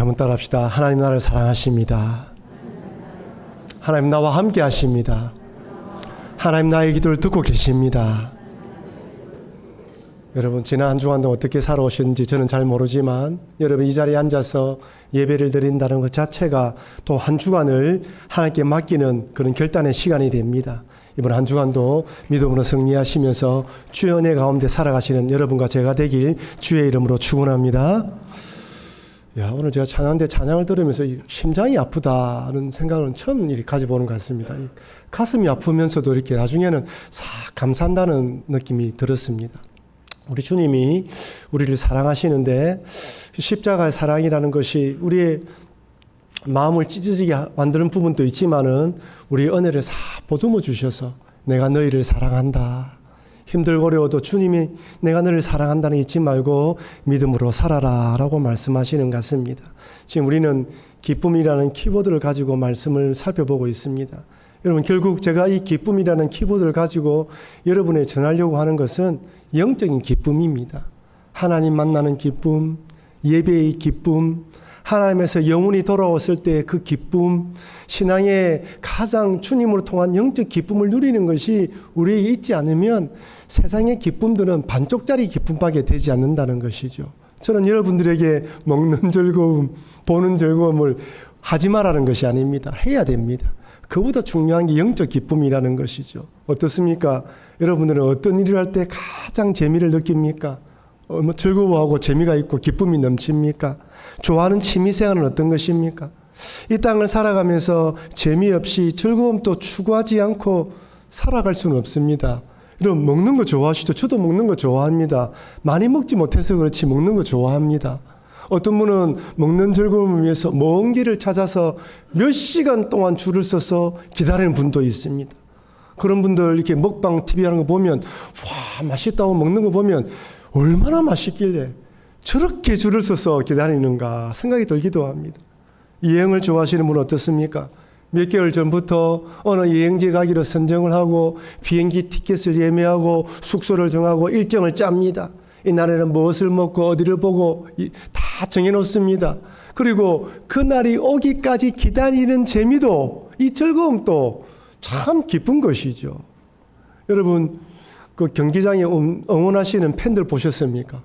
한번 따라합시다. 하나님 나를 사랑하십니다. 하나님 나와 함께 하십니다. 하나님 나의 기도를 듣고 계십니다. 여러분 지난 한 주간 동안 어떻게 살아오셨는지 저는 잘 모르지만 여러분 이 자리에 앉아서 예배를 드린다는 것 자체가 또 한 주간을 하나님께 맡기는 그런 결단의 시간이 됩니다. 이번 한 주간도 믿음으로 승리하시면서 주의 은혜 가운데 살아가시는 여러분과 제가 되길 주의 이름으로 축원합니다. 오늘 제가 찬양을 들으면서 심장이 아프다는 생각을 처음 이렇게 가져보는 것 같습니다. 가슴이 아프면서도 이렇게 나중에는 싹 감사한다는 느낌이 들었습니다. 우리 주님이 우리를 사랑하시는데 십자가의 사랑이라는 것이 우리의 마음을 찢어지게 만드는 부분도 있지만은 우리 은혜를 싹 보듬어 주셔서 내가 너희를 사랑한다. 힘들고 어려워도 주님이 내가 너를 사랑한다는 잊지 말고 믿음으로 살아라 라고 말씀하시는 것 같습니다. 지금 우리는 기쁨이라는 키보드를 가지고 말씀을 살펴보고 있습니다. 여러분 결국 제가 이 기쁨이라는 키보드를 가지고 여러분에 전하려고 하는 것은 영적인 기쁨입니다. 하나님 만나는 기쁨, 예배의 기쁨, 하나님에서 영혼이 돌아왔을 때 그 기쁨, 신앙의 가장 주님으로 통한 영적 기쁨을 누리는 것이 우리에게 있지 않으면 세상의 기쁨들은 반쪽짜리 기쁨밖에 되지 않는다는 것이죠. 저는 여러분들에게 먹는 즐거움, 보는 즐거움을 하지 말라는 것이 아닙니다. 해야 됩니다. 그보다 중요한 게 영적 기쁨이라는 것이죠. 어떻습니까? 여러분들은 어떤 일을 할 때 가장 재미를 느낍니까? 즐거워하고 재미가 있고 기쁨이 넘칩니까? 좋아하는 취미생활은 어떤 것입니까? 이 땅을 살아가면서 재미없이 즐거움도 추구하지 않고 살아갈 수는 없습니다. 여러분 먹는 거 좋아하시죠? 저도 먹는 거 좋아합니다. 많이 먹지 못해서 그렇지 먹는 거 좋아합니다. 어떤 분은 먹는 즐거움을 위해서 먼 길을 찾아서 몇 시간 동안 줄을 서서 기다리는 분도 있습니다. 그런 분들 이렇게 먹방 TV 하는 거 보면 와 맛있다고 먹는 거 보면 얼마나 맛있길래 저렇게 줄을 서서 기다리는가 생각이 들기도 합니다. 여행을 좋아하시는 분은 어떻습니까? 몇 개월 전부터 어느 여행지 가기로 선정을 하고 비행기 티켓을 예매하고 숙소를 정하고 일정을 짭니다. 이날에는 무엇을 먹고 어디를 보고 다 정해놓습니다. 그리고 그날이 오기까지 기다리는 재미도 이 즐거움도 참 기쁜 것이죠. 여러분 그 경기장에 응원하시는 팬들 보셨습니까?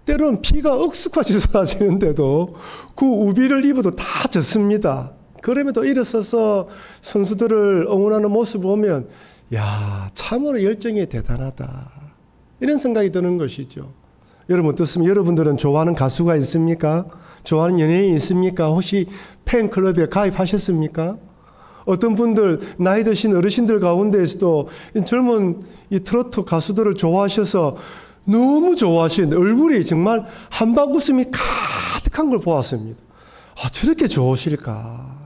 때로는 비가 억수같이 쏟아지는데도 그 우비를 입어도 다 젖습니다. 그럼에도 일어서서 선수들을 응원하는 모습을 보면 야 참으로 열정이 대단하다 이런 생각이 드는 것이죠. 여러분 어떻습니까? 여러분들은 좋아하는 가수가 있습니까? 좋아하는 연예인이 있습니까? 혹시 팬클럽에 가입하셨습니까? 어떤 분들 나이 드신 어르신들 가운데에서도 젊은 이 트로트 가수들을 좋아하셔서 너무 좋아하시는데 얼굴이 정말 한박 웃음이 가득한 걸 보았습니다. 저렇게 좋으실까?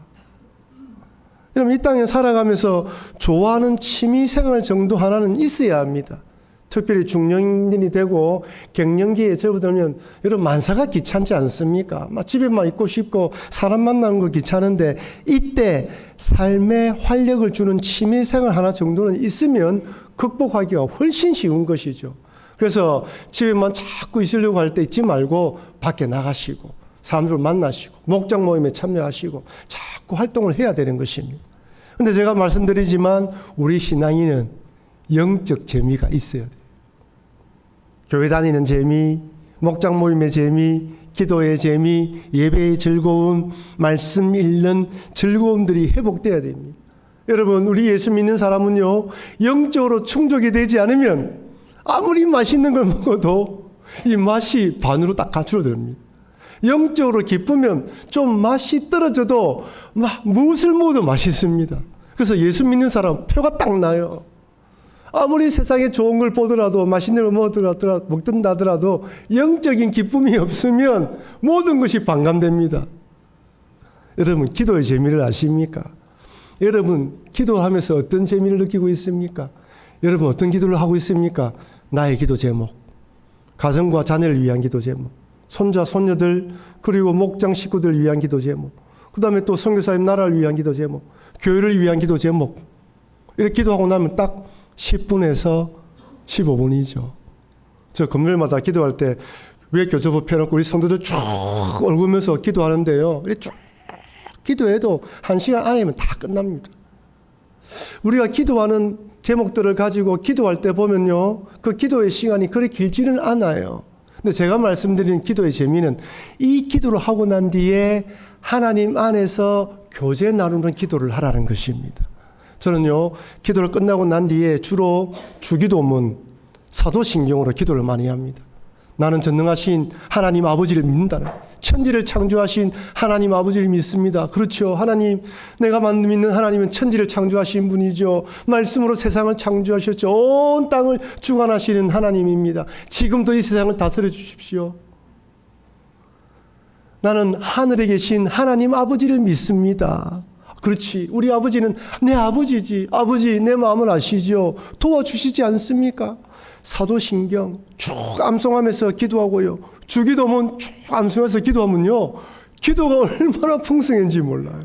여러분 이 땅에 살아가면서 좋아하는 취미생활 정도 하나는 있어야 합니다. 특별히 중년이 되고 갱년기에 접어들면 여러분 만사가 귀찮지 않습니까? 막 집에만 있고 싶고 사람 만나는 거 귀찮은데 이때 삶에 활력을 주는 취미생활 하나 정도는 있으면 극복하기가 훨씬 쉬운 것이죠. 그래서 집에만 자꾸 있으려고 할 때 있지 말고 밖에 나가시고 사람들을 만나시고 목장 모임에 참여하시고 자꾸 활동을 해야 되는 것입니다. 그런데 제가 말씀드리지만 우리 신앙인은 영적 재미가 있어야 돼요. 교회 다니는 재미, 목장 모임의 재미, 기도의 재미, 예배의 즐거움, 말씀 읽는 즐거움들이 회복돼야 됩니다. 여러분 우리 예수 믿는 사람은요 영적으로 충족이 되지 않으면 아무리 맛있는 걸 먹어도 이 맛이 반으로 딱 감추어집니다. 영적으로 기쁘면 좀 맛이 떨어져도 무엇을 먹어도 맛있습니다. 그래서 예수 믿는 사람 표가 딱 나요. 아무리 세상에 좋은 걸 보더라도 맛있는 걸 먹든다 하더라도 영적인 기쁨이 없으면 모든 것이 반감됩니다. 여러분 기도의 재미를 아십니까? 여러분 기도하면서 어떤 재미를 느끼고 있습니까? 여러분 어떤 기도를 하고 있습니까? 나의 기도 제목, 가정과 자녀를 위한 기도 제목, 손자 손녀들 그리고 목장 식구들을 위한 기도 제목, 그 다음에 또 선교사님 나라를 위한 기도 제목, 교회를 위한 기도 제목. 이렇게 기도하고 나면 딱 10분에서 15분이죠. 저 금요일마다 기도할 때 왜 교조부 펴놓고 우리 성도들 쭉 얽으면서 기도하는데요. 쭉 기도해도 1시간 안에면 다 끝납니다. 우리가 기도하는 제목들을 가지고 기도할 때 보면요, 그 기도의 시간이 그리 길지는 않아요. 근데 제가 말씀드린 기도의 재미는 이 기도를 하고 난 뒤에 하나님 안에서 교제 나누는 기도를 하라는 것입니다. 저는요, 기도를 끝나고 난 뒤에 주로 주기도문, 사도신경으로 기도를 많이 합니다. 나는 전능하신 하나님 아버지를 믿는다는, 천지를 창조하신 하나님 아버지를 믿습니다. 그렇죠. 하나님, 내가 믿는 하나님은 천지를 창조하신 분이죠. 말씀으로 세상을 창조하셨죠. 온 땅을 주관하시는 하나님입니다. 지금도 이 세상을 다스려 주십시오. 나는 하늘에 계신 하나님 아버지를 믿습니다. 그렇지. 우리 아버지는 내 아버지지. 아버지, 내 마음을 아시죠. 도와주시지 않습니까? 사도신경 쭉 암송하면서 기도하고요. 주기도문 쭉 암송해서 기도하면요, 기도가 얼마나 풍성한지 몰라요.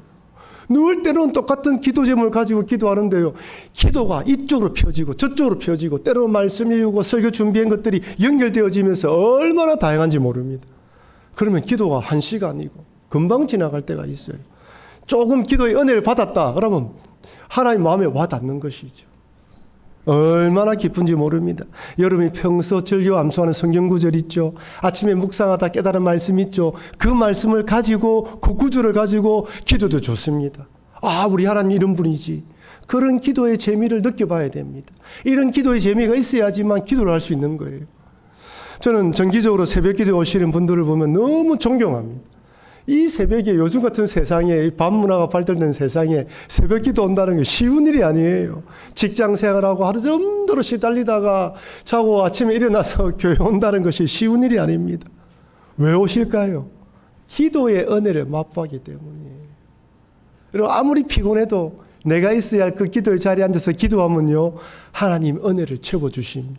누울 때로는 똑같은 기도 제목을 가지고 기도하는데요, 기도가 이쪽으로 펴지고 저쪽으로 펴지고 때로 말씀 읽고 설교 준비한 것들이 연결되어지면서 얼마나 다양한지 모릅니다. 그러면 기도가 1시간이고 금방 지나갈 때가 있어요. 조금 기도의 은혜를 받았다 그러면 하나님 마음에 와닿는 것이죠. 얼마나 기쁜지 모릅니다. 여러분이 평소 즐겨 암송하는 성경 구절 있죠. 아침에 묵상하다 깨달은 말씀 있죠. 그 말씀을 가지고, 그 구절을 가지고 기도도 좋습니다. 아, 우리 하나님 이런 분이지. 그런 기도의 재미를 느껴봐야 됩니다. 이런 기도의 재미가 있어야지만 기도를 할 수 있는 거예요. 저는 정기적으로 새벽 기도에 오시는 분들을 보면 너무 존경합니다. 이 새벽에, 요즘 같은 세상에, 밤문화가 발달된 세상에 새벽 기도 온다는 게 쉬운 일이 아니에요. 직장 생활하고 하루 종일 시달리다가 자고 아침에 일어나서 교회 온다는 것이 쉬운 일이 아닙니다. 왜 오실까요? 기도의 은혜를 맛보기 때문이에요. 여러분, 아무리 피곤해도 내가 있어야 할 그 기도의 자리에 앉아서 기도하면요, 하나님 은혜를 채워주십니다.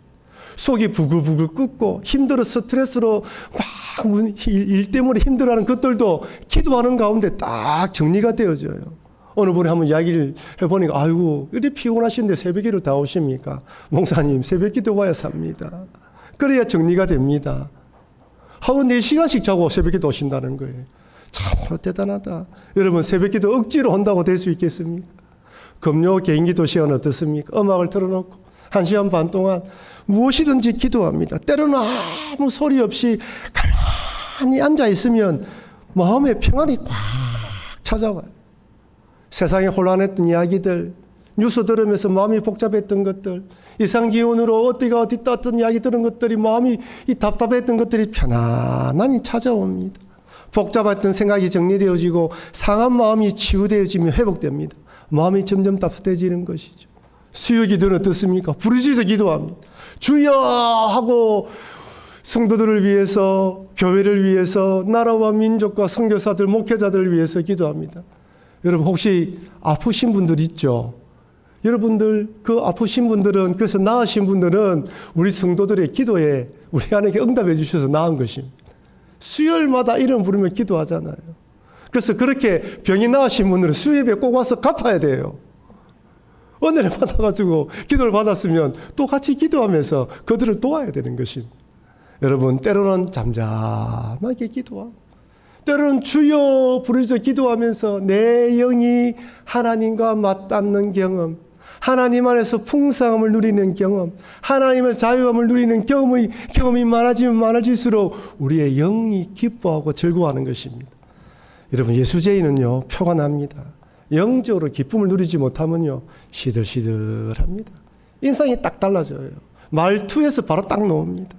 속이 부글부글 끓고 힘들어 스트레스로 막 일 때문에 힘들어하는 것들도 기도하는 가운데 딱 정리가 되어져요. 어느 분이 한번 이야기를 해보니까, 아이고, 이렇게 피곤하신데 새벽기도 다 오십니까? 목사님, 새벽기도 와야 삽니다. 그래야 정리가 됩니다. 하루 4시간씩 자고 새벽기도 오신다는 거예요. 참으로 대단하다. 여러분, 새벽기도 억지로 온다고 될 수 있겠습니까? 금요 개인기도 시간 어떻습니까? 음악을 틀어놓고 1시간 반 동안 무엇이든지 기도합니다. 때로는 아무 소리 없이 가만히 앉아있으면 마음의 평안이 꽉 찾아와요. 세상에 혼란했던 이야기들, 뉴스 들으면서 마음이 복잡했던 것들, 이상기온으로 어디가 어디 떴던 이야기 들은 것들이 마음이 답답했던 것들이 편안하니 찾아옵니다. 복잡했던 생각이 정리되어지고 상한 마음이 치유되어지며 회복됩니다. 마음이 점점 따뜻해지는 것이죠. 수요 기도는 어떻습니까? 부르짖어 기도합니다. 주여 하고 성도들을 위해서, 교회를 위해서, 나라와 민족과 선교사들, 목회자들을 위해서 기도합니다. 여러분, 혹시 아프신 분들 있죠? 여러분들, 그 아프신 분들은, 그래서 나으신 분들은 우리 성도들의 기도에 우리 하나님께 응답해 주셔서 나은 것입니다. 수요일마다 이름 부르며 기도하잖아요. 그래서 그렇게 병이 나으신 분들은 수요일에 꼭 와서 갚아야 돼요. 은혜를 받아가지고 기도를 받았으면 또 같이 기도하면서 그들을 도와야 되는 것입니다. 여러분, 때로는 잠잠하게 기도하고, 때로는 주여 부르짖어 기도하면서 내 영이 하나님과 맞닿는 경험, 하나님 안에서 풍성함을 누리는 경험, 하나님의 자유함을 누리는 경험이 많아지면 많아질수록 우리의 영이 기뻐하고 즐거워하는 것입니다. 여러분, 예수제인은요, 표가 납니다. 영적으로 기쁨을 누리지 못하면요, 시들시들합니다. 인상이 딱 달라져요. 말투에서 바로 딱 나옵니다.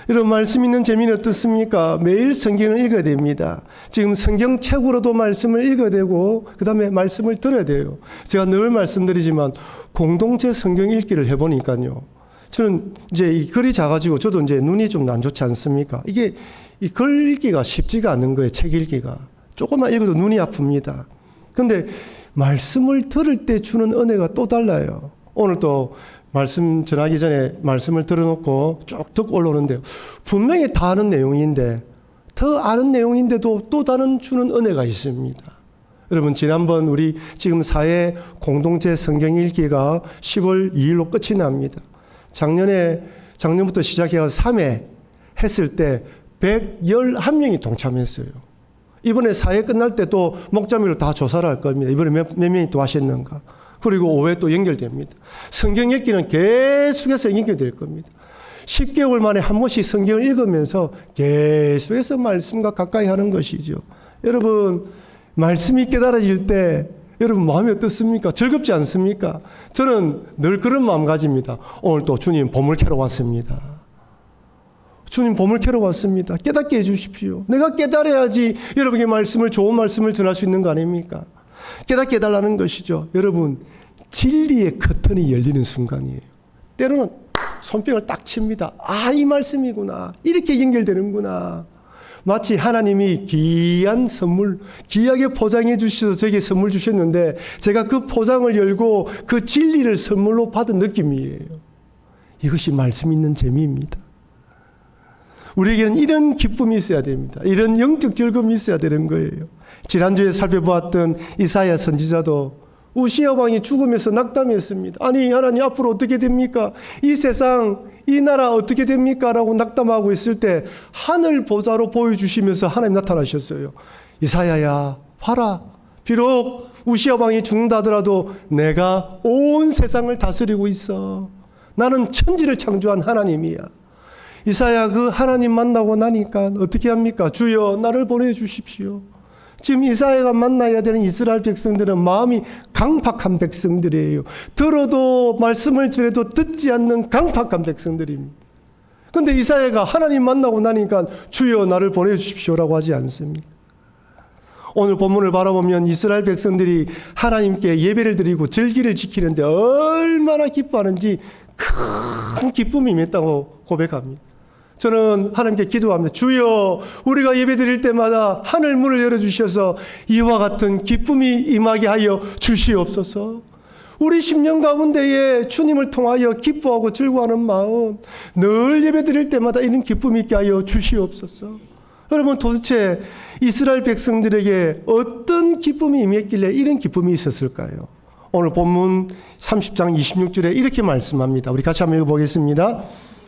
이런 말씀 있는 재미는 어떻습니까? 매일 성경을 읽어야 됩니다. 지금 성경책으로도 말씀을 읽어야 되고, 그 다음에 말씀을 들어야 돼요. 제가 늘 말씀드리지만 공동체 성경 읽기를 해보니까요, 저는 이제 이 글이 작아지고 저도 이제 눈이 좀 안 좋지 않습니까? 이게 이 글 읽기가 쉽지가 않은 거예요. 책 읽기가. 조금만 읽어도 눈이 아픕니다. 근데 말씀을 들을 때 주는 은혜가 또 달라요. 오늘 또 말씀 전하기 전에 말씀을 들어놓고 쭉 듣고 올라오는데요, 분명히 다 아는 내용인데, 더 아는 내용인데도 또 다른 주는 은혜가 있습니다. 여러분, 지난번 우리 지금 4회 공동체 성경 읽기가 10월 2일로 끝이 납니다. 작년부터 시작해서 3회 했을 때 111명이 동참했어요. 이번에 사회 끝날 때 또 목자미로 다 조사를 할 겁니다. 이번에 몇 명이 또 하셨는가. 그리고 오후에 또 연결됩니다. 성경 읽기는 계속해서 연결될 겁니다. 10개월 만에 한 번씩 성경을 읽으면서 계속해서 말씀과 가까이 하는 것이죠. 여러분, 말씀이 깨달아질 때 여러분 마음이 어떻습니까? 즐겁지 않습니까? 저는 늘 그런 마음 가집니다. 오늘 또 주님 보물 캐러 왔습니다. 주님 보물 캐러 왔습니다. 깨닫게 해주십시오. 내가 깨달아야지 여러분에게 말씀을, 좋은 말씀을 전할 수 있는 거 아닙니까? 깨닫게 해달라는 것이죠. 여러분, 진리의 커튼이 열리는 순간이에요. 때로는 손뼉을 딱 칩니다. 아, 이 말씀이구나. 이렇게 연결되는구나. 마치 하나님이 귀한 선물, 귀하게 포장해 주셔서 저에게 선물 주셨는데 제가 그 포장을 열고 그 진리를 선물로 받은 느낌이에요. 이것이 말씀 있는 재미입니다. 우리에게는 이런 기쁨이 있어야 됩니다. 이런 영적 즐거움이 있어야 되는 거예요. 지난주에 살펴보았던 이사야 선지자도 우시야 왕이 죽으면서 낙담했습니다. 아니, 하나님 앞으로 어떻게 됩니까? 이 세상, 이 나라 어떻게 됩니까? 라고 낙담하고 있을 때 하늘 보좌로 보여주시면서 하나님 나타나셨어요. 이사야야, 봐라. 비록 우시야 왕이 죽는다 하더라도 내가 온 세상을 다스리고 있어. 나는 천지를 창조한 하나님이야. 이사야 그 하나님 만나고 나니까 어떻게 합니까? 주여, 나를 보내주십시오. 지금 이사야가 만나야 되는 이스라엘 백성들은 마음이 강팍한 백성들이에요. 들어도 말씀을 전해도 듣지 않는 강팍한 백성들입니다. 그런데 이사야가 하나님 만나고 나니까 주여 나를 보내주십시오라고 하지 않습니까? 오늘 본문을 바라보면 이스라엘 백성들이 하나님께 예배를 드리고 절기를 지키는데 얼마나 기뻐하는지 큰 기쁨이 임했다고 고백합니다. 저는 하나님께 기도합니다. 주여, 우리가 예배 드릴 때마다 하늘 문을 열어주셔서 이와 같은 기쁨이 임하게 하여 주시옵소서. 우리 심령 가운데에 주님을 통하여 기뻐하고 즐거워하는 마음, 늘 예배 드릴 때마다 이런 기쁨이 있게 하여 주시옵소서. 여러분, 도대체 이스라엘 백성들에게 어떤 기쁨이 임했길래 이런 기쁨이 있었을까요? 오늘 본문 30장 26절에 이렇게 말씀합니다. 우리 같이 한번 읽어보겠습니다.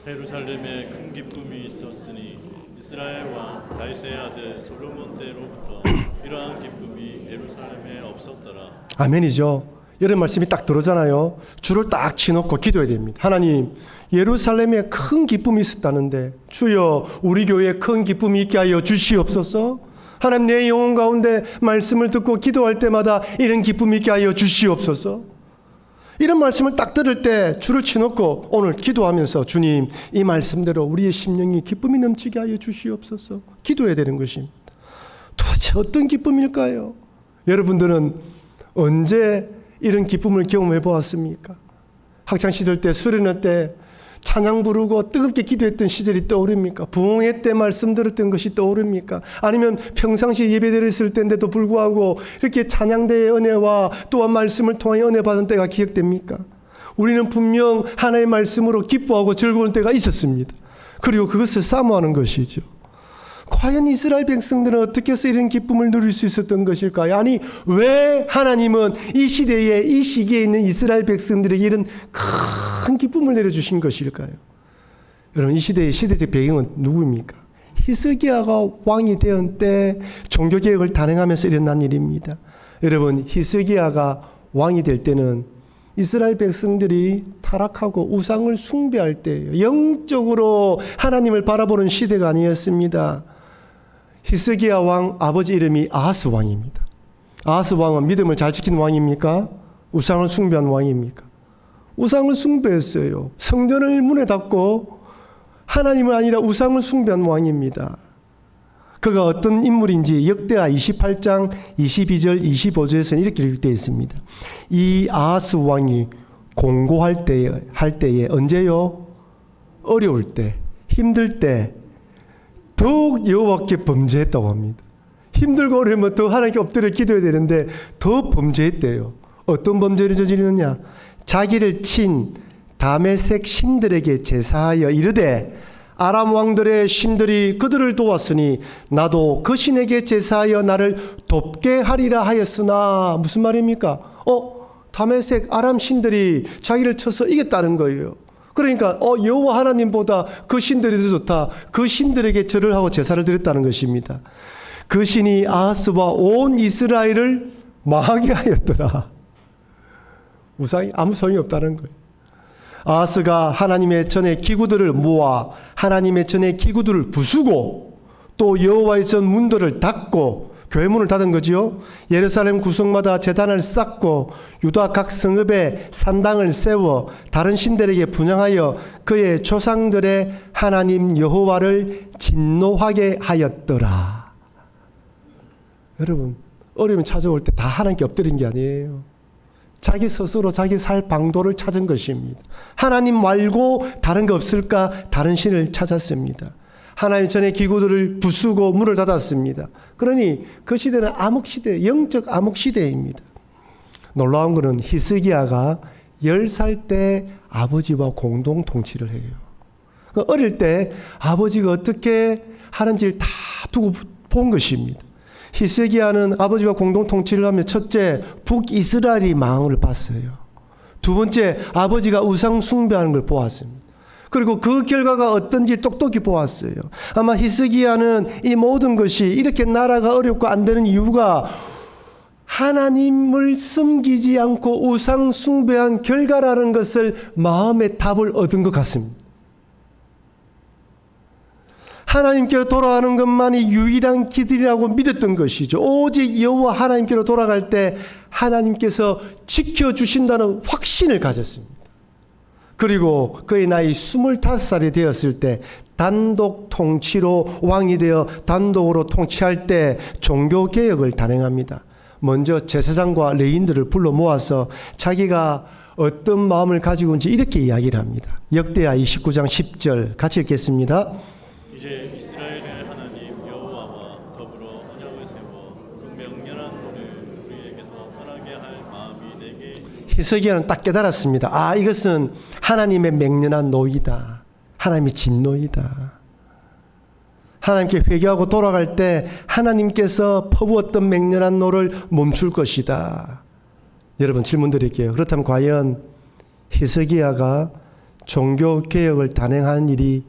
예루살렘에 큰 기쁨이 있었으니 이스라엘 왕 다윗의 아들 솔로몬 때로부터 이러한 기쁨이 예루살렘에 없었더라. 아멘이죠. 이런 말씀이 딱 들어오잖아요. 줄을 딱 치놓고 기도해야 됩니다. 하나님, 예루살렘에 큰 기쁨이 있었다는데 주여, 우리 교회에 큰 기쁨이 있게 하여 주시옵소서. 하나님, 내 영혼 가운데 말씀을 듣고 기도할 때마다 이런 기쁨이 있게 하여 주시옵소서. 이런 말씀을 딱 들을 때 줄을 치놓고 오늘 기도하면서 주님, 이 말씀대로 우리의 심령이 기쁨이 넘치게 하여 주시옵소서. 기도해야 되는 것입니다. 도대체 어떤 기쁨일까요? 여러분들은 언제 이런 기쁨을 경험해 보았습니까? 학창시절 때, 수련회 때 찬양 부르고 뜨겁게 기도했던 시절이 떠오릅니까? 부흥회 때 말씀 들었던 것이 떠오릅니까? 아니면 평상시 예배 드렸을 때인데도 불구하고 이렇게 찬양대의 은혜와 또한 말씀을 통해 은혜 받은 때가 기억됩니까? 우리는 분명 하나의 말씀으로 기뻐하고 즐거운 때가 있었습니다. 그리고 그것을 사모하는 것이죠. 과연 이스라엘 백성들은 어떻게 해서 이런 기쁨을 누릴 수 있었던 것일까요? 아니, 왜 하나님은 이 시대에, 이 시기에 있는 이스라엘 백성들에게 이런 큰 기쁨을 내려주신 것일까요? 여러분, 이 시대의 시대적 배경은 누구입니까? 히스기야가 왕이 되었을 때 종교개혁을 단행하면서 일어난 일입니다. 여러분, 히스기야가 왕이 될 때는 이스라엘 백성들이 타락하고 우상을 숭배할 때예요. 영적으로 하나님을 바라보는 시대가 아니었습니다. 히스기야 왕 아버지 이름이 아하스 왕입니다. 아하스 왕은 믿음을 잘 지킨 왕입니까? 우상을 숭배한 왕입니까? 우상을 숭배했어요. 성전을 문에 닫고 하나님은 아니라 우상을 숭배한 왕입니다. 그가 어떤 인물인지 역대하 28장 22절 25절에서는 이렇게 기록되어 있습니다. 이 아하스 왕이 공고할 때에 언제요? 어려울 때, 힘들 때 더욱 여호와께 범죄했다고 합니다. 힘들고 어려우면 더 하나님께 엎드려 기도해야 되는데 더 범죄했대요. 어떤 범죄를 저지르느냐? 자기를 친 다메섹 신들에게 제사하여 이르되 아람 왕들의 신들이 그들을 도왔으니 나도 그 신에게 제사하여 나를 돕게 하리라 하였으나, 무슨 말입니까? 다메섹 아람 신들이 자기를 쳐서 이겼다는 거예요. 그러니까 여호와 하나님보다 그 신들이 더 좋다. 그 신들에게 절을 하고 제사를 드렸다는 것입니다. 그 신이 아하스와 온 이스라엘을 망하게 하였더라. 우상이 아무 소용이 없다는 거예요. 아하스가 하나님의 전의 기구들을 모아 하나님의 전의 기구들을 부수고 또 여호와의 전 문들을 닫고 교회 문을 닫은 거지요. 예루살렘 구성마다 제단을 쌓고 유다 각 성읍에 산당을 세워 다른 신들에게 분향하여 그의 조상들의 하나님 여호와를 진노하게 하였더라. 여러분, 어려움이 찾아올 때 다 하나님께 엎드린 게 아니에요. 자기 스스로 자기 살 방도를 찾은 것입니다. 하나님 말고 다른 거 없을까? 다른 신을 찾았습니다. 하나님 전의 기구들을 부수고 문을 닫았습니다. 그러니 그 시대는 암흑시대, 영적 암흑시대입니다. 놀라운 것은 히스기야가 10살 때 아버지와 공동 통치를 해요. 어릴 때 아버지가 어떻게 하는지를 다 두고 본 것입니다. 히스기야는 아버지와 공동 통치를 하며 첫째, 북이스라엘이 망을 봤어요. 두 번째, 아버지가 우상 숭배하는 걸 보았습니다. 그리고 그 결과가 어떤지 똑똑히 보았어요. 아마 히스기야는 이 모든 것이 이렇게 나라가 어렵고 안 되는 이유가 하나님을 섬기지 않고 우상 숭배한 결과라는 것을 마음의 답을 얻은 것 같습니다. 하나님께로 돌아가는 것만이 유일한 길이라고 믿었던 것이죠. 오직 여호와 하나님께로 돌아갈 때 하나님께서 지켜주신다는 확신을 가졌습니다. 그리고 그의 나이 25살이 되었을 때 단독 통치로 왕이 되어 단독으로 통치할 때 종교개혁을 단행합니다. 먼저 제사장과 레위인들을 불러 모아서 자기가 어떤 마음을 가지고 있는지 이렇게 이야기를 합니다. 역대하 29장 10절 같이 읽겠습니다. 이제 이스라엘의 하나님 여호와와 더불어 언약을 세워 그 명령한 너를 우리에게서 떠나게 할 마음이 내게 히스기야는 딱 깨달았습니다. 아, 이것은 하나님의 맹렬한 노이다. 하나님의 진노이다. 하나님께 회개하고 돌아갈 때 하나님께서 퍼부었던 맹렬한 노를 멈출 것이다. 여러분 질문 드릴게요. 그렇다면 과연 히스기야가 종교개혁을 단행하는 일이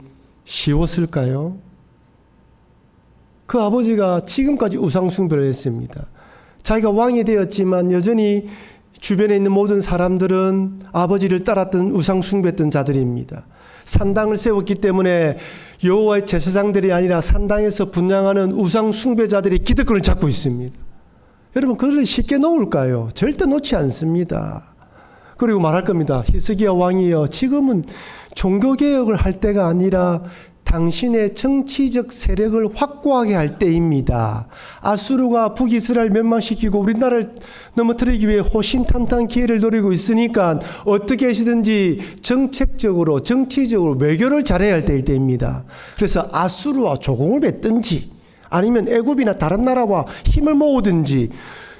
쉬웠을까요? 그 아버지가 지금까지 우상숭배를 했습니다. 자기가 왕이 되었지만 여전히 주변에 있는 모든 사람들은 아버지를 따랐던 우상숭배했던 자들입니다. 산당을 세웠기 때문에 여호와의 제사장들이 아니라 산당에서 분향하는 우상숭배자들이 기득권을 잡고 있습니다. 여러분 그들을 쉽게 놓을까요? 절대 놓지 않습니다. 그리고 말할 겁니다. 히스기야 왕이여, 지금은 종교개혁을 할 때가 아니라 당신의 정치적 세력을 확고하게 할 때입니다. 아수르가 북이스라엘 멸망시키고 우리나라를 넘어뜨리기 위해 호신탄탄 기회를 노리고 있으니까 어떻게 하시든지 정책적으로 정치적으로 외교를 잘해야 할 때입니다. 그래서 아수르와 조공을 맺든지 아니면 애굽이나 다른 나라와 힘을 모으든지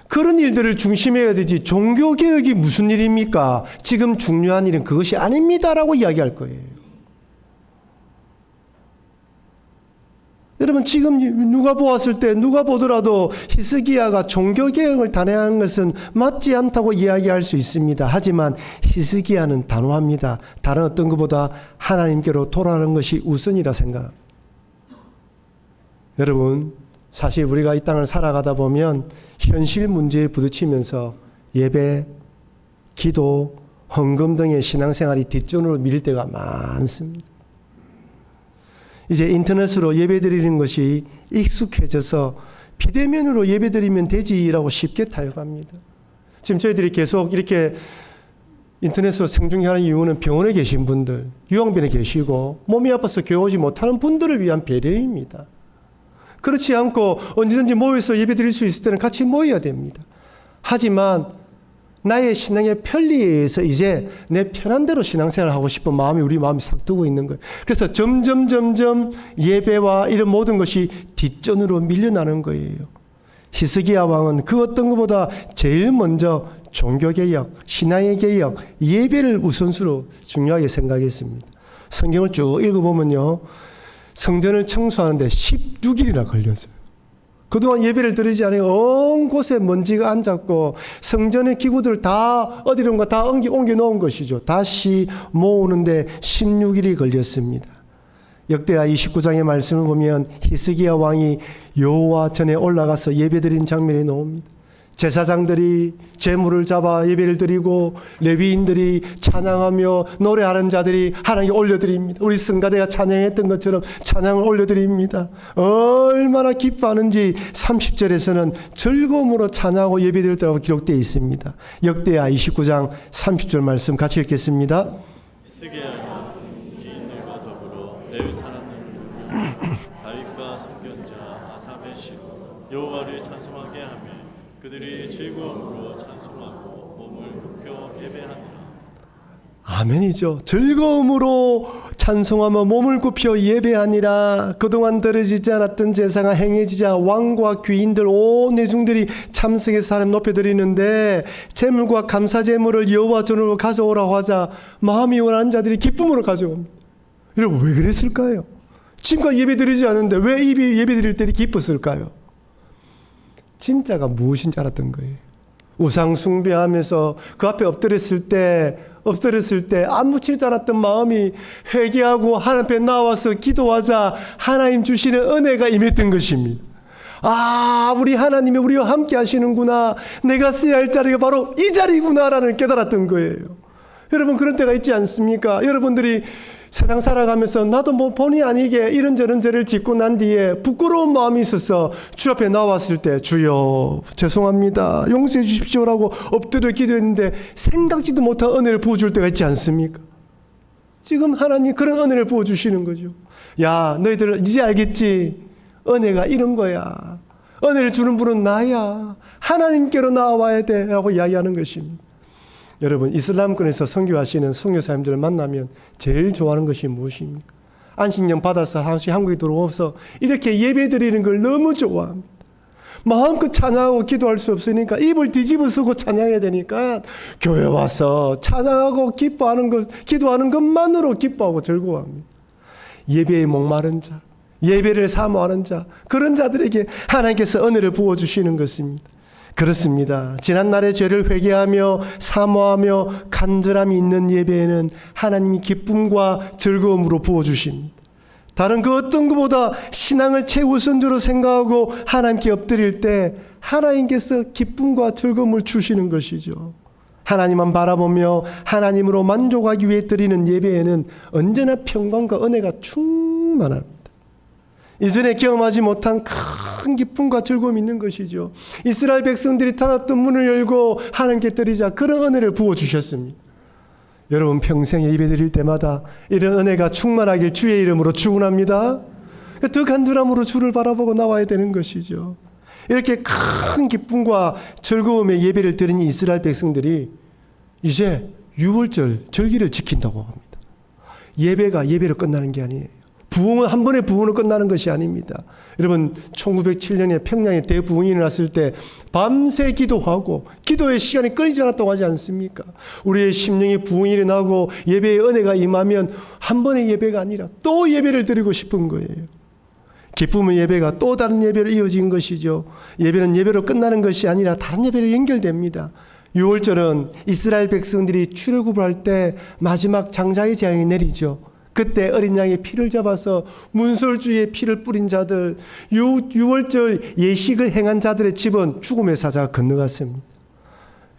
그런 일들을 중심해야 되지 종교개혁이 무슨 일입니까? 지금 중요한 일은 그것이 아닙니다라고 이야기할 거예요. 여러분 지금 누가 보았을 때 누가 보더라도 히스기야가 종교개혁을 단행한 것은 맞지 않다고 이야기할 수 있습니다. 하지만 히스기야는 단호합니다. 다른 어떤 것보다 하나님께로 돌아가는 것이 우선이라 생각합니다. 여러분 사실 우리가 이 땅을 살아가다 보면 현실 문제에 부딪히면서 예배, 기도, 헌금 등의 신앙생활이 뒷전으로 밀릴 때가 많습니다. 이제 인터넷으로 예배드리는 것이 익숙해져서 비대면으로 예배드리면 되지라고 쉽게 타협합니다. 지금 저희들이 계속 이렇게 인터넷으로 생중계하는 이유는 병원에 계신 분들, 유황병에 계시고 몸이 아파서 교회 오지 못하는 분들을 위한 배려입니다. 그렇지 않고 언제든지 모여서 예배드릴 수 있을 때는 같이 모여야 됩니다. 하지만 나의 신앙의 편리에 의해서 이제 내 편한 대로 신앙생활을 하고 싶은 마음이 우리 마음이 삭두고 있는 거예요. 그래서 점점 예배와 이런 모든 것이 뒷전으로 밀려나는 거예요. 히스기야 왕은 그 어떤 것보다 제일 먼저 종교개혁, 신앙의 개혁, 예배를 우선수로 중요하게 생각했습니다. 성경을 쭉 읽어보면요. 성전을 청소하는데 16일이나 걸렸어요. 그동안 예배를 드리지 않으니 온 곳에 먼지가 앉았고 성전의 기구들 다 어디론가 다 옮겨 놓은 것이죠. 다시 모으는데 16일이 걸렸습니다. 역대하 29장의 말씀을 보면 히스기야 왕이 여호와 전에 올라가서 예배드린 장면이 나옵니다. 제사장들이 제물을 잡아 예배를 드리고 레위인들이 찬양하며 노래하는 자들이 하나님께 올려드립니다. 우리 성가대가 찬양했던 것처럼 찬양을 올려드립니다. 얼마나 기뻐하는지 30절에서는 즐거움으로 찬양하고 예배드렸다고 기록되어 있습니다. 역대하 29장 30절 말씀 같이 읽겠습니다. 히스기야가 기인들과 더불어 레위 사람들을 부르며 다윗과 선견자 아삽의 시로 여호와를 찬송하게 하며 그들이 즐거움으로 찬송하고 몸을 굽혀 예배하니라. 아멘이죠. 즐거움으로 찬송하며 몸을 굽혀 예배하니라. 그동안 들어지지 않았던 제사가 행해지자 왕과 귀인들 온 내중들이 참석해서 하나님 높여드리는데 제물과 감사제물을 여호와 전으로 가져오라고 하자 마음이 원하는 자들이 기쁨으로 가져옵니다. 여러분 왜 그랬을까요? 지금까지 예배드리지 않는데 왜 예배드릴 때 기뻤을까요? 진짜가 무엇인지 알았던 거예요. 우상 숭배하면서 그 앞에 엎드렸을 때 아무렇지도 않았던 마음이 회개하고 하나님 앞에 나와서 기도하자 하나님 주시는 은혜가 임했던 것입니다. 아, 우리 하나님이 우리와 함께 하시는구나. 내가 써야 할 자리가 바로 이 자리구나라는 깨달았던 거예요. 여러분 그런 때가 있지 않습니까? 여러분들이 세상 살아가면서 나도 뭐 본의 아니게 이런저런 죄를 짓고 난 뒤에 부끄러운 마음이 있어서 주 앞에 나왔을 때 주여 죄송합니다 용서해 주십시오라고 엎드려 기도했는데 생각지도 못한 은혜를 부어줄 때가 있지 않습니까? 지금 하나님 그런 은혜를 부어주시는 거죠. 야 너희들 이제 알겠지? 은혜가 이런 거야. 은혜를 주는 분은 나야. 하나님께로 나와야 돼 라고 이야기하는 것입니다. 여러분 이슬람권에서 선교하시는 선교사님들을 만나면 제일 좋아하는 것이 무엇입니까? 안식년 받아서 한국에 들어와서 이렇게 예배드리는 걸 너무 좋아합니다. 마음껏 찬양하고 기도할 수 없으니까 입을 뒤집어 쓰고 찬양해야 되니까 교회 와서 찬양하고 기뻐하는 것, 기도하는 것만으로 기뻐하고 즐거워합니다. 예배에 목마른 자, 예배를 사모하는 자, 그런 자들에게 하나님께서 은혜를 부어주시는 것입니다. 그렇습니다. 지난날의 죄를 회개하며 사모하며 간절함이 있는 예배에는 하나님이 기쁨과 즐거움으로 부어주십니다. 다른 그 어떤 것보다 신앙을 최우선적으로 생각하고 하나님께 엎드릴 때 하나님께서 기쁨과 즐거움을 주시는 것이죠. 하나님만 바라보며 하나님으로 만족하기 위해 드리는 예배에는 언제나 평강과 은혜가 충만합니다. 이전에 경험하지 못한 큰 기쁨과 즐거움이 있는 것이죠. 이스라엘 백성들이 닫았던 문을 열고 하나님께 드리자 그런 은혜를 부어주셨습니다. 여러분 평생에 예배드릴 때마다 이런 은혜가 충만하길 주의 이름으로 축원합니다. 더 간절함으로 주를 바라보고 나와야 되는 것이죠. 이렇게 큰 기쁨과 즐거움의 예배를 드린 이스라엘 백성들이 이제 유월절 절기를 지킨다고 합니다. 예배가 예배로 끝나는 게 아니에요. 부흥은 한 번에 부흥으로 끝나는 것이 아닙니다. 여러분 1907년에 평양에 대부흥이 일어났을 때 밤새 기도하고 기도의 시간이 끊이지 않았다고 하지 않습니까? 우리의 심령이 부흥이 일어나고 예배의 은혜가 임하면 한 번의 예배가 아니라 또 예배를 드리고 싶은 거예요. 기쁨의 예배가 또 다른 예배로 이어진 것이죠. 예배는 예배로 끝나는 것이 아니라 다른 예배로 연결됩니다. 6월절은 이스라엘 백성들이 출애굽을 할 때 마지막 장자의 재앙이 내리죠. 그때 어린 양의 피를 잡아서 문설주의 피를 뿌린 자들, 6월절 예식을 행한 자들의 집은 죽음의 사자가 건너갔습니다.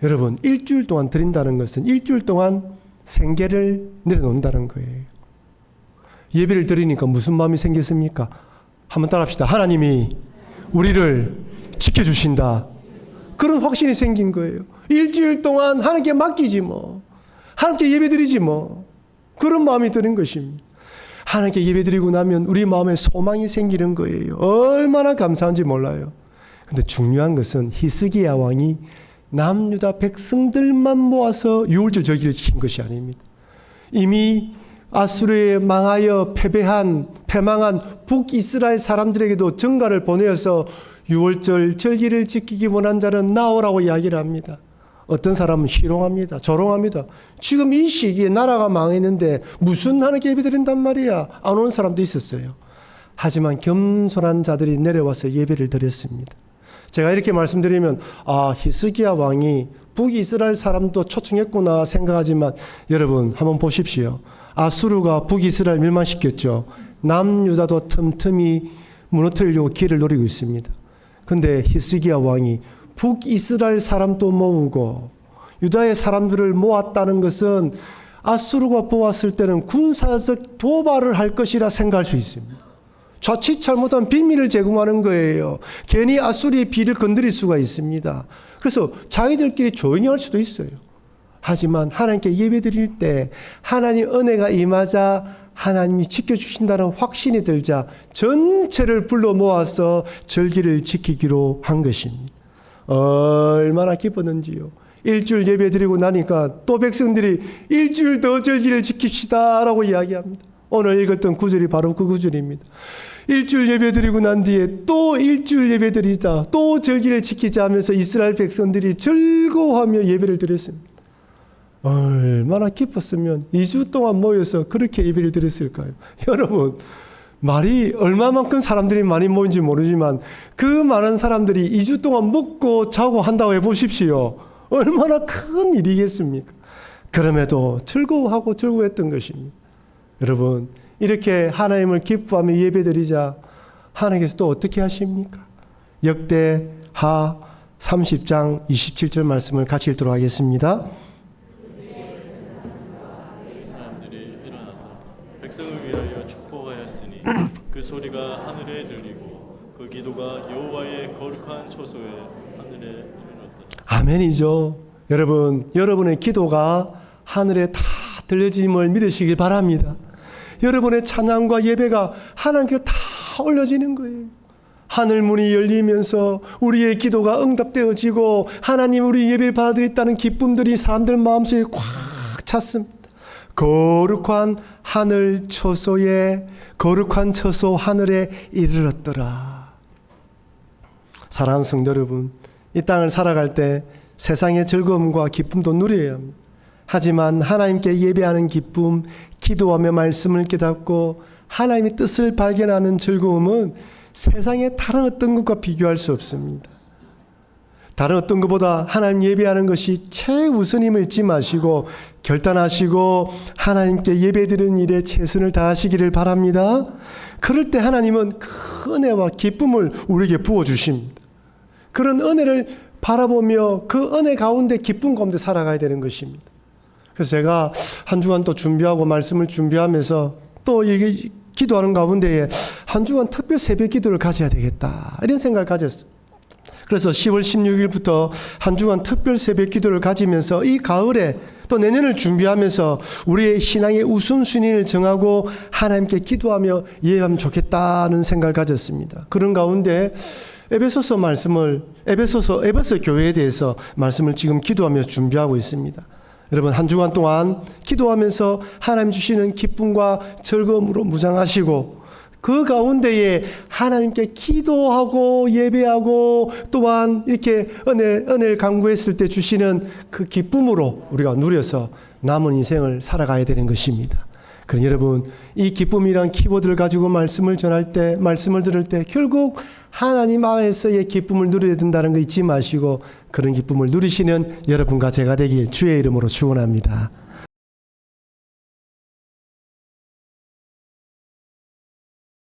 여러분 일주일 동안 드린다는 것은 일주일 동안 생계를 내려놓는다는 거예요. 예배를 드리니까 무슨 마음이 생겼습니까? 한번 따라합시다. 하나님이 우리를 지켜주신다. 그런 확신이 생긴 거예요. 일주일 동안 하나님께 맡기지 뭐. 하나님께 예배드리지 뭐. 그런 마음이 드는 것입니다. 하나님께 예배드리고 나면 우리 마음에 소망이 생기는 거예요. 얼마나 감사한지 몰라요. 그런데 중요한 것은 히스기야 왕이 남유다 백성들만 모아서 유월절 절기를 지킨 것이 아닙니다. 이미 아수르에 망하여 패망한 북이스라엘 사람들에게도 전가를 보내어서 유월절 절기를 지키기 원한 자는 나오라고 이야기를 합니다. 어떤 사람은 희롱합니다. 조롱합니다. 지금 이 시기에 나라가 망했는데 무슨 하나님께 예배드린단 말이야. 안 오는 사람도 있었어요. 하지만 겸손한 자들이 내려와서 예배를 드렸습니다. 제가 이렇게 말씀드리면 히스기야 왕이 북이스라엘 사람도 초청했구나 생각하지만 여러분 한번 보십시오. 아수르가 북이스라엘 멸망시켰죠. 남유다도 틈틈이 무너뜨리려고 길을 노리고 있습니다. 근데 히스기야 왕이 북이스라엘 사람도 모으고 유다의 사람들을 모았다는 것은 아수르가 보았을 때는 군사적 도발을 할 것이라 생각할 수 있습니다. 자칫 잘못한 비밀을 제공하는 거예요. 괜히 아수리의 비를 건드릴 수가 있습니다. 그래서 자기들끼리 조용히 할 수도 있어요. 하지만 하나님께 예배드릴 때 하나님 은혜가 임하자 하나님이 지켜주신다는 확신이 들자 전체를 불러 모아서 절기를 지키기로 한 것입니다. 얼마나 기뻤는지요. 일주일 예배드리고 나니까 또 백성들이 일주일 더 절기를 지킵시다 라고 이야기합니다. 오늘 읽었던 구절이 바로 그 구절입니다. 일주일 예배드리고 난 뒤에 또 일주일 예배드리자, 또 절기를 지키자 하면서 이스라엘 백성들이 즐거워하며 예배를 드렸습니다. 얼마나 기뻤으면 2주 동안 모여서 그렇게 예배를 드렸을까요? 여러분, 말이 얼마만큼 사람들이 많이 모인지 모르지만 그 많은 사람들이 2주 동안 먹고 자고 한다고 해보십시오. 얼마나 큰 일이겠습니까? 그럼에도 즐거워하고 즐거워했던 것입니다. 여러분, 이렇게 하나님을 기뻐하며 예배드리자 하나님께서 또 어떻게 하십니까? 역대하 30장 27절 말씀을 같이 읽도록 하겠습니다. 사람들이 일어나서 백성을 위하여 축복하였으니 그 소리가 하늘에 들리고 그 기도가 여호와의 거룩한 초소에 하늘에 이르렀더라. 아멘이죠. 여러분, 여러분의 기도가 하늘에 다 들려짐을 믿으시길 바랍니다. 여러분의 찬양과 예배가 하나님께 다 올려지는 거예요. 하늘 문이 열리면서 우리의 기도가 응답되어지고 하나님 우리 예배 받아들였다는 기쁨들이 사람들 마음속에 꽉 찼습니다. 거룩한 하늘 처소에 거룩한 처소 하늘에 이르렀더라. 사랑하는 성도 여러분, 이 땅을 살아갈 때 세상의 즐거움과 기쁨도 누려야 합니다. 하지만 하나님께 예배하는 기쁨, 기도하며 말씀을 깨닫고 하나님의 뜻을 발견하는 즐거움은 세상의 다른 어떤 것과 비교할 수 없습니다. 다른 어떤 것보다 하나님 예배하는 것이 최우선임을 잊지 마시고 결단하시고 하나님께 예배드리는 일에 최선을 다하시기를 바랍니다. 그럴 때 하나님은 그 은혜와 기쁨을 우리에게 부어주십니다. 그런 은혜를 바라보며 그 은혜 가운데 기쁨 가운데 살아가야 되는 것입니다. 그래서 제가 한 주간 또 준비하고 말씀을 준비하면서 또 이게 기도하는 가운데에 한 주간 특별 새벽 기도를 가져야 되겠다 이런 생각을 가졌어요. 그래서 10월 16일부터 한 주간 특별 새벽 기도를 가지면서 이 가을에 또 내년을 준비하면서 우리의 신앙의 우선순위를 정하고 하나님께 기도하며 예배하면 좋겠다는 생각을 가졌습니다. 그런 가운데 에베소서 말씀을 에베소 교회에 대해서 말씀을 지금 기도하며 준비하고 있습니다. 여러분 한 주간 동안 기도하면서 하나님 주시는 기쁨과 즐거움으로 무장하시고 그 가운데에 하나님께 기도하고 예배하고 또한 이렇게 은혜를 간구했을 때 주시는 그 기쁨으로 우리가 누려서 남은 인생을 살아가야 되는 것입니다. 그럼 여러분 이 기쁨이란 키워드를 가지고 말씀을 전할 때 말씀을 들을 때 결국 하나님 안에서의 기쁨을 누려야 된다는 거 잊지 마시고 그런 기쁨을 누리시는 여러분과 제가 되길 주의 이름으로 축원합니다.